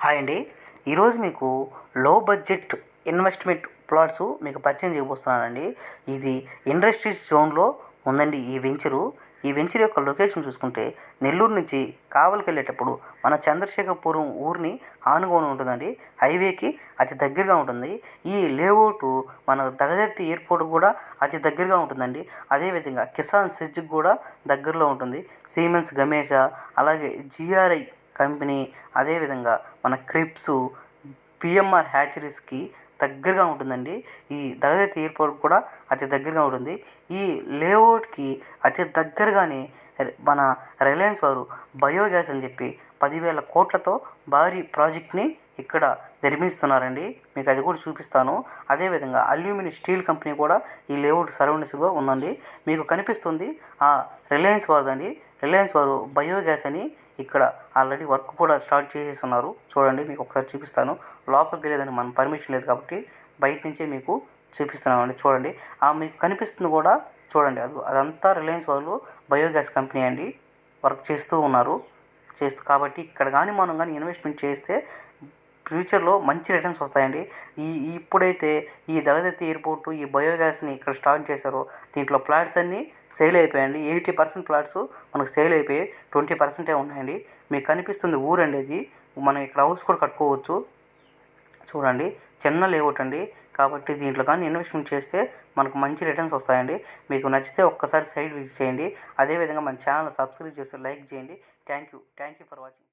Hi అండి. ఈరోజు మీకు లో బడ్జెట్ ఇన్వెస్ట్మెంట్ ప్లాట్స్ మీకు పరిచయం చేయబోతున్నానండి. ఇది ఇండస్ట్రీస్ జోన్లో ఉందండి ఈ వెంచర్ యొక్క లొకేషన్ చూసుకుంటే నెల్లూరు నుంచి కావలికి వెళ్ళేటప్పుడు మన చంద్రశేఖరపురం ఊరిని ఆనుకొని ఉంటుందండి. హైవేకి అతి దగ్గరగా ఉంటుంది. ఈ లేఅవుట్ మన దగదర్తి ఎయిర్పోర్ట్ కూడా అతి దగ్గరగా ఉంటుందండి. అదేవిధంగా కిసాన్ సిడ్జ్కి కూడా దగ్గరలో ఉంటుంది. సిమెన్స్ గమేషా అలాగే జిఆర్ఐ కంపెనీ, అదేవిధంగా మన క్రిప్స్, పిఎంఆర్ హ్యాచరీస్కి దగ్గరగా ఉంటుందండి. ఈ దగదర్తి ఎయిర్పోర్ట్ కూడా అతి దగ్గరగా ఉంటుంది. ఈ లేఅవుట్కి అతి దగ్గరగానే మన రిలయన్స్ వారు బయోగ్యాస్ అని చెప్పి 10,000 కోట్లతో భారీ ప్రాజెక్ట్ని ఇక్కడ నిర్మిస్తున్నారండి. మీకు అది కూడా చూపిస్తాను. అదేవిధంగా అల్యూమినియం స్టీల్ కంపెనీ కూడా ఈ లేఅవుట్ సరౌండింగ్స్గా ఉందండి. మీకు కనిపిస్తుంది ఆ రిలయన్స్ వారిదండి. రిలయన్స్ వారు బయోగ్యాస్ అని ఇక్కడ ఆల్రెడీ వర్క్ కూడా స్టార్ట్ చేసేస్తున్నారు. చూడండి, మీకు ఒకసారి చూపిస్తాను. లోపలికి వెళ్ళేదానికి మన పర్మిషన్ లేదు కాబట్టి బయట నుంచే మీకు చూపిస్తున్నామండి. చూడండి, మీకు కనిపిస్తుంది కూడా చూడండి. అదంతా రిలయన్స్ వాళ్ళు బయోగ్యాస్ కంపెనీ అండి. వర్క్ చేస్తూ ఉన్నారు. కాబట్టి ఇక్కడ మనం కానీ ఇన్వెస్ట్మెంట్ చేస్తే ఫ్యూచర్లో మంచి రిటర్న్స్ వస్తాయండి. ఇప్పుడైతే ఈ దగదర్తి ఎయిర్పోర్టు ఈ బయోగ్యాస్ని ఇక్కడ స్టార్ట్ చేశారో దీంట్లో ప్లాట్స్ అన్నీ సేల్ అయిపోయాయండి. 80% ప్లాట్స్ మనకు సేల్ అయిపోయి 20% ఉన్నాయండి. మీకు కనిపిస్తుంది ఊరండి. అది మనం ఇక్కడ హౌస్ కూడా కట్టుకోవచ్చు. చూడండి, చిన్న లేఅవుట్ అండి. కాబట్టి దీంట్లో కానీ ఇన్వెస్ట్మెంట్ చేస్తే మనకు మంచి రిటర్న్స్ వస్తాయండి. మీకు నచ్చితే ఒక్కసారి సైట్ విజిట్ చేయండి. అదేవిధంగా మన ఛానల్ సబ్స్క్రైబ్ చేసి లైక్ చేయండి. Thank you for watching.